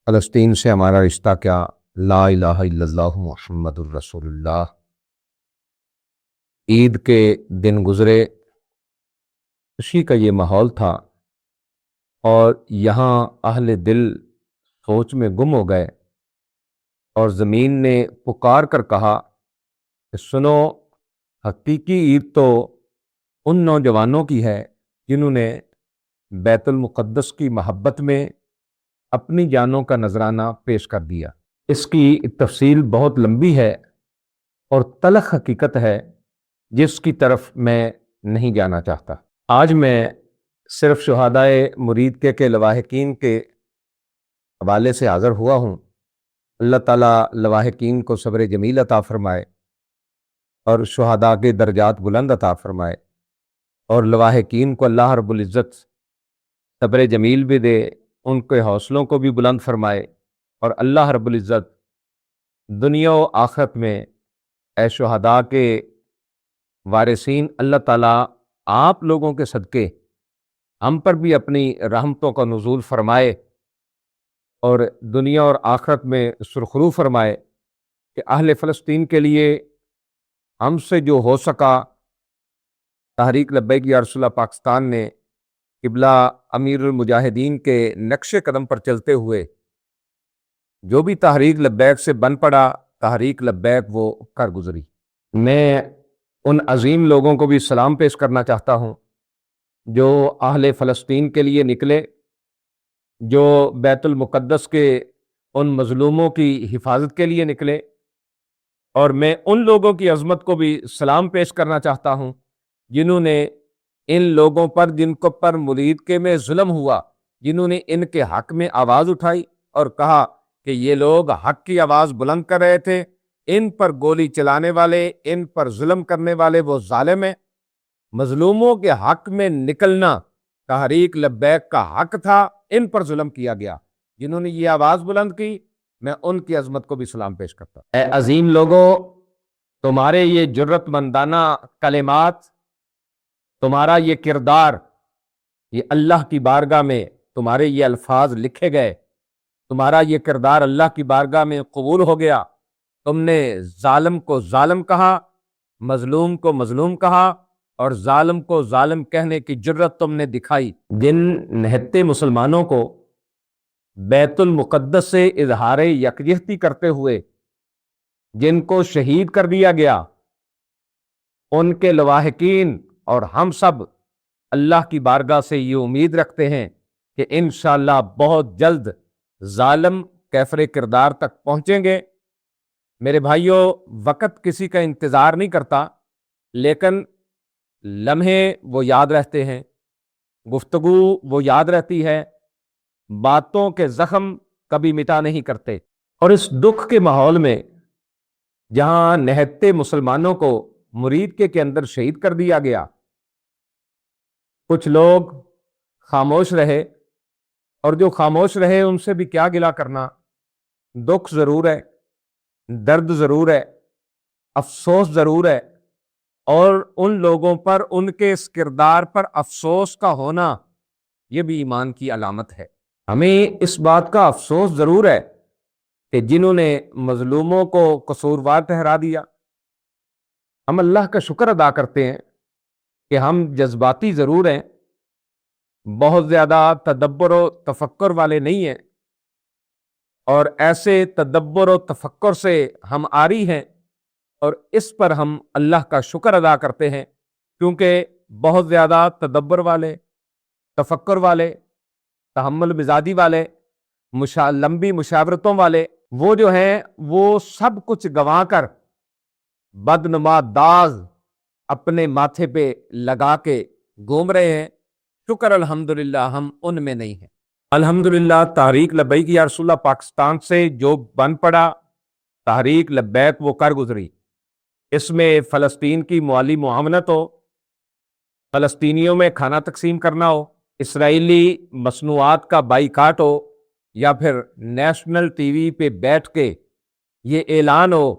فلسطین سے ہمارا رشتہ کیا؟ لا الہ الا اللہ محمد الرسول اللہ۔ عید کے دن گزرے، خوشی کا یہ ماحول تھا، اور یہاں اہل دل سوچ میں گم ہو گئے، اور زمین نے پکار کر کہا کہ سنو، حقیقی عید تو ان نوجوانوں کی ہے جنہوں نے بیت المقدس کی محبت میں اپنی جانوں کا نذرانہ پیش کر دیا۔ اس کی تفصیل بہت لمبی ہے اور تلخ حقیقت ہے جس کی طرف میں نہیں جانا چاہتا۔ آج میں صرف شہدائے مرید کے لواحقین کے حوالے سے حاضر ہوا ہوں۔ اللہ تعالیٰ لواحقین کو صبر جمیل عطا فرمائے، اور شہداء کے درجات بلند عطا فرمائے، اور لواحقین کو اللہ رب العزت صبر جمیل بھی دے، ان کے حوصلوں کو بھی بلند فرمائے، اور اللہ رب العزت دنیا و آخرت میں اے شہداء کے وارثین، اللہ تعالیٰ آپ لوگوں کے صدقے ہم پر بھی اپنی رحمتوں کا نزول فرمائے، اور دنیا اور آخرت میں سرخرو فرمائے کہ اہل فلسطین کے لیے ہم سے جو ہو سکا، تحریک لبیک یا رسول اللہ پاکستان نے قبلہ امیر المجاہدین کے نقش قدم پر چلتے ہوئے جو بھی تحریک لبیک سے بن پڑا، تحریک لبیک وہ کر گزری۔ میں ان عظیم لوگوں کو بھی سلام پیش کرنا چاہتا ہوں جو اہل فلسطین کے لیے نکلے، جو بیت المقدس کے ان مظلوموں کی حفاظت کے لیے نکلے، اور میں ان لوگوں کی عظمت کو بھی سلام پیش کرنا چاہتا ہوں جنہوں نے ان لوگوں پر، جن کو پر مرید کے میں ظلم ہوا، جنہوں نے ان کے حق میں آواز اٹھائی اور کہا کہ یہ لوگ حق کی آواز بلند کر رہے تھے، ان پر گولی چلانے والے، ان پر ظلم کرنے والے وہ ظالم ہیں۔ مظلوموں کے حق میں نکلنا تحریک لبیک کا حق تھا، ان پر ظلم کیا گیا۔ جنہوں نے یہ آواز بلند کی، میں ان کی عظمت کو بھی سلام پیش کرتا ہوں۔ اے عظیم لوگوں، تمہارے یہ جرت مندانہ کلمات، تمہارا یہ کردار، یہ اللہ کی بارگاہ میں تمہارے یہ الفاظ لکھے گئے، تمہارا یہ کردار اللہ کی بارگاہ میں قبول ہو گیا۔ تم نے ظالم کو ظالم کہا، مظلوم کو مظلوم کہا، اور ظالم کو ظالم کہنے کی جرت تم نے دکھائی۔ جن نہتے مسلمانوں کو بیت المقدس سے اظہار یکجہتی کرتے ہوئے جن کو شہید کر دیا گیا، ان کے لواحقین اور ہم سب اللہ کی بارگاہ سے یہ امید رکھتے ہیں کہ انشاءاللہ بہت جلد ظالم کیفر کردار تک پہنچیں گے۔ میرے بھائیوں، وقت کسی کا انتظار نہیں کرتا، لیکن لمحے وہ یاد رہتے ہیں، گفتگو وہ یاد رہتی ہے، باتوں کے زخم کبھی مٹا نہیں کرتے۔ اور اس دکھ کے ماحول میں جہاں نہتے مسلمانوں کو مرید کے اندر شہید کر دیا گیا، کچھ لوگ خاموش رہے، اور جو خاموش رہے ان سے بھی کیا گلہ کرنا۔ دکھ ضرور ہے، درد ضرور ہے، افسوس ضرور ہے، اور ان لوگوں پر، ان کے اس کردار پر افسوس کا ہونا، یہ بھی ایمان کی علامت ہے۔ ہمیں اس بات کا افسوس ضرور ہے کہ جنہوں نے مظلوموں کو قصوروار ٹھہرا دیا، ہم اللہ کا شکر ادا کرتے ہیں کہ ہم جذباتی ضرور ہیں، بہت زیادہ تدبر و تفکر والے نہیں ہیں، اور ایسے تدبر و تفکر سے ہم عاری ہیں، اور اس پر ہم اللہ کا شکر ادا کرتے ہیں، کیونکہ بہت زیادہ تدبر والے، تفکر والے، تحمل مزاجی والے، لمبی مشاورتوں والے، وہ جو ہیں وہ سب کچھ گنوا کر بدنما داغ اپنے ماتھے پہ لگا کے گھوم رہے ہیں۔ شکر الحمدللہ ہم ان میں نہیں ہیں۔ الحمدللہ تحریک لبیک یا رسول اللہ پاکستان سے جو بن پڑا، تحریک لبیک وہ کر گزری۔ اس میں فلسطین کی مالی معاونت ہو، فلسطینیوں میں کھانا تقسیم کرنا ہو، اسرائیلی مصنوعات کا بائیکاٹ ہو، یا پھر نیشنل ٹی وی پہ بیٹھ کے یہ اعلان ہو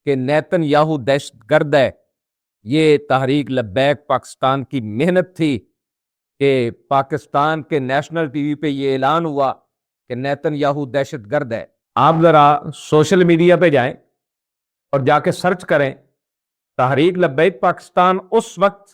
کہ نیتن یاہو دہشت گرد ہے، یہ تحریک لبیک پاکستان کی محنت تھی کہ پاکستان کے نیشنل ٹی وی پہ یہ اعلان ہوا کہ نیتن یاہو دہشت گرد ہے۔ آپ ذرا سوشل میڈیا پہ جائیں اور جا کے سرچ کریں، تحریک لبیک پاکستان اس وقت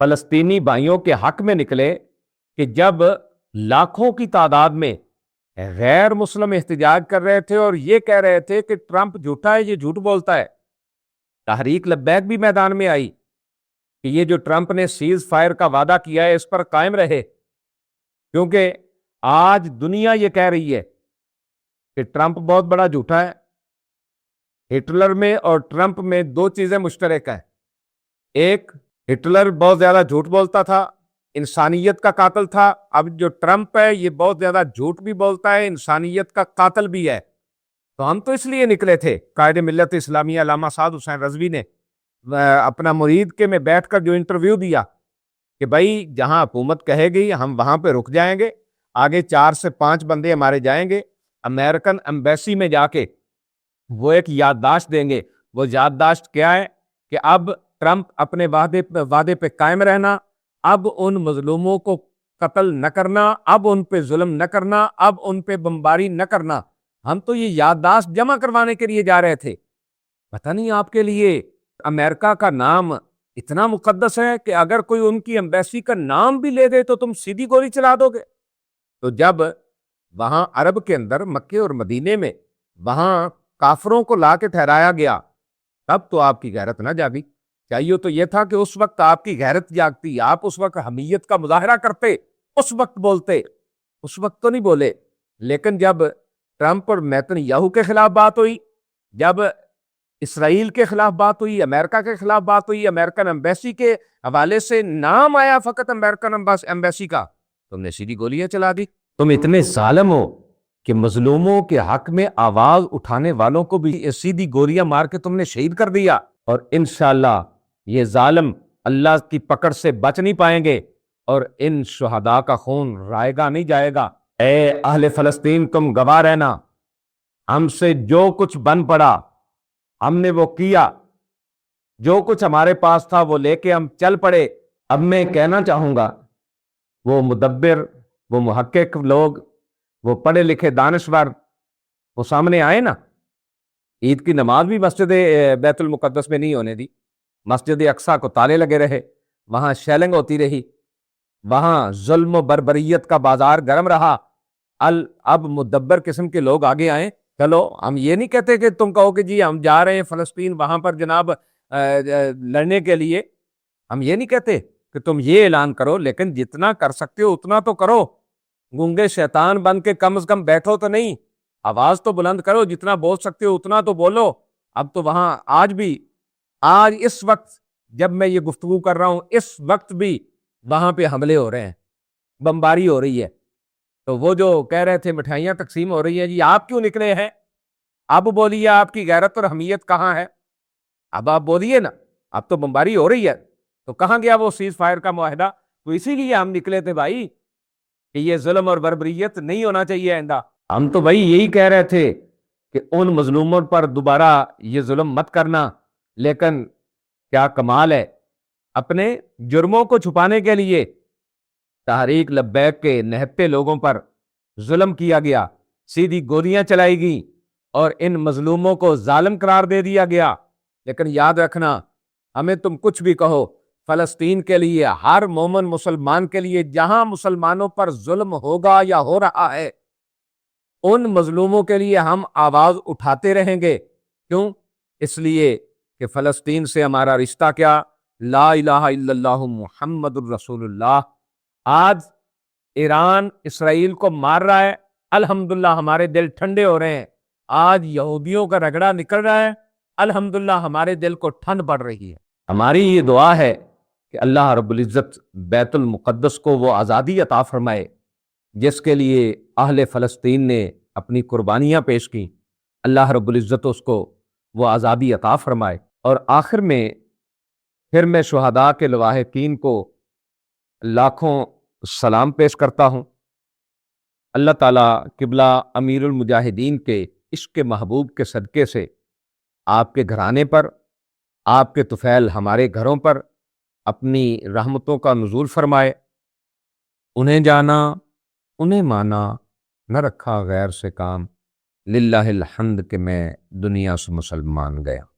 فلسطینی بھائیوں کے حق میں نکلے کہ جب لاکھوں کی تعداد میں غیر مسلم احتجاج کر رہے تھے اور یہ کہہ رہے تھے کہ ٹرمپ جھوٹا ہے، یہ جھوٹ بولتا ہے۔ تحریک لبیک بھی میدان میں آئی کہ یہ جو ٹرمپ نے سیز فائر کا وعدہ کیا ہے اس پر قائم رہے، کیونکہ آج دنیا یہ کہہ رہی ہے کہ ٹرمپ بہت بڑا جھوٹا ہے۔ ہٹلر میں اور ٹرمپ میں دو چیزیں مشترک ہیں۔ ایک، ہٹلر بہت زیادہ جھوٹ بولتا تھا، انسانیت کا قاتل تھا۔ اب جو ٹرمپ ہے یہ بہت زیادہ جھوٹ بھی بولتا ہے، انسانیت کا قاتل بھی ہے۔ تو ہم تو اس لیے نکلے تھے، قائد ملت اسلامیہ علامہ سعد حسین رضوی نے اپنا مرید کے میں بیٹھ کر جو انٹرویو دیا کہ بھائی جہاں حکومت کہے گی ہم وہاں پہ رک جائیں گے، آگے 4 سے 5 بندے ہمارے جائیں گے امریکن ایمبیسی میں جا کے وہ ایک یادداشت دیں گے۔ وہ یادداشت کیا ہے کہ اب ٹرمپ اپنے وعدے پہ قائم رہنا، اب ان مظلوموں کو قتل نہ کرنا، اب ان پہ ظلم نہ کرنا، اب ان پہ بمباری نہ کرنا۔ ہم تو یہ یادداشت جمع کروانے کے لیے جا رہے تھے۔ پتہ نہیں آپ کے لیے امریکہ کا نام اتنا مقدس ہے کہ اگر کوئی ان کی ایمبیسی کا نام بھی لے دے تو تم سیدھی گولی چلا دو گے۔ تو جب وہاں عرب کے اندر مکے اور مدینے میں وہاں کافروں کو لا کے ٹھہرایا گیا، تب تو آپ کی غیرت نہ جاگی۔ چاہیے تو یہ تھا کہ اس وقت آپ کی غیرت جاگتی، آپ اس وقت حمیت کا مظاہرہ کرتے، اس وقت بولتے۔ اس وقت تو نہیں بولے، لیکن جب ٹرمپ اور نیتن یاہو کے خلاف بات ہوئی، جب اسرائیل کے خلاف بات ہوئی، امریکہ کے خلاف بات ہوئی، امریکن ایمبیسی کے حوالے سے نام آیا فقط امریکن ایمبیسی کا، تم نے سیدھی گولیاں چلا دی۔ تم اتنے ظالم ہو کہ مظلوموں کے حق میں آواز اٹھانے والوں کو بھی سیدھی گولیاں مار کے تم نے شہید کر دیا، اور انشاءاللہ یہ ظالم اللہ کی پکڑ سے بچ نہیں پائیں گے اور ان شہداء کا خون رائے گا نہیں جائے گا۔ اے اہل فلسطین، تم گواہ رہنا، ہم سے جو کچھ بن پڑا ہم نے وہ کیا، جو کچھ ہمارے پاس تھا وہ لے کے ہم چل پڑے۔ اب میں کہنا چاہوں گا وہ مدبر، وہ محقق لوگ، وہ پڑھے لکھے دانشور، وہ سامنے آئے نا۔ عید کی نماز بھی مسجد بیت المقدس میں نہیں ہونے دی، مسجد اقصیٰ کو تالے لگے رہے، وہاں شیلنگ ہوتی رہی، وہاں ظلم و بربریت کا بازار گرم رہا۔ اب مدبر قسم کے لوگ آگے آئیں۔ چلو ہم یہ نہیں کہتے کہ تم کہو کہ جی ہم جا رہے ہیں فلسطین وہاں پر جناب لڑنے کے لیے، ہم یہ نہیں کہتے کہ تم یہ اعلان کرو، لیکن جتنا کر سکتے ہو اتنا تو کرو۔ گونگے شیطان بن کے کم از کم بیٹھو تو نہیں، آواز تو بلند کرو، جتنا بول سکتے ہو اتنا تو بولو۔ اب تو وہاں آج اس وقت جب میں یہ گفتگو کر رہا ہوں، اس وقت بھی وہاں پہ حملے ہو رہے ہیں، بمباری ہو رہی ہے۔ تو وہ جو کہہ رہے تھے مٹھائیاں تقسیم ہو رہی ہیں، جی آپ کیوں نکلے ہیں؟ اب بولیے آپ کی غیرت اور حمیت کہاں ہے؟ اب آپ بولیے نا، اب تو بمباری ہو رہی ہے، تو کہاں گیا وہ سیز فائر کا معاہدہ؟ تو اسی لیے ہم نکلے تھے بھائی کہ یہ ظلم اور بربریت نہیں ہونا چاہیے آئندہ۔ ہم تو بھائی یہی کہہ رہے تھے کہ ان مظلوموں پر دوبارہ یہ ظلم مت کرنا، لیکن کیا کمال ہے، اپنے جرموں کو چھپانے کے لیے تحریک لبیک کے نہتے لوگوں پر ظلم کیا گیا، سیدھی گولیاں چلائی گئیں اور ان مظلوموں کو ظالم قرار دے دیا گیا۔ لیکن یاد رکھنا، ہمیں تم کچھ بھی کہو، فلسطین کے لیے، ہر مومن مسلمان کے لیے جہاں مسلمانوں پر ظلم ہوگا یا ہو رہا ہے، ان مظلوموں کے لیے ہم آواز اٹھاتے رہیں گے۔ کیوں؟ اس لیے کہ فلسطین سے ہمارا رشتہ کیا؟ لا الہ الا اللہ محمد الرسول اللہ۔ آج ایران اسرائیل کو مار رہا ہے، الحمدللہ ہمارے دل ٹھنڈے ہو رہے ہیں۔ آج یہودیوں کا رگڑا نکل رہا ہے، الحمدللہ ہمارے دل کو ٹھنڈ پڑ رہی ہے۔ ہماری یہ دعا ہے کہ اللہ رب العزت بیت المقدس کو وہ آزادی عطا فرمائے جس کے لیے اہل فلسطین نے اپنی قربانیاں پیش کی۔ اللہ رب العزت اس کو وہ آزادی عطا فرمائے۔ اور آخر میں پھر میں شہداء کے لواحقین کو لاکھوں سلام پیش کرتا ہوں۔ اللہ تعالیٰ قبلہ امیر المجاہدین کے عشق محبوب کے صدقے سے آپ کے گھرانے پر، آپ کے طفیل ہمارے گھروں پر اپنی رحمتوں کا نزول فرمائے۔ انہیں جانا، انہیں مانا، نہ رکھا غیر سے کام، للہ الحمد کہ میں دنیا سے مسلمان گیا۔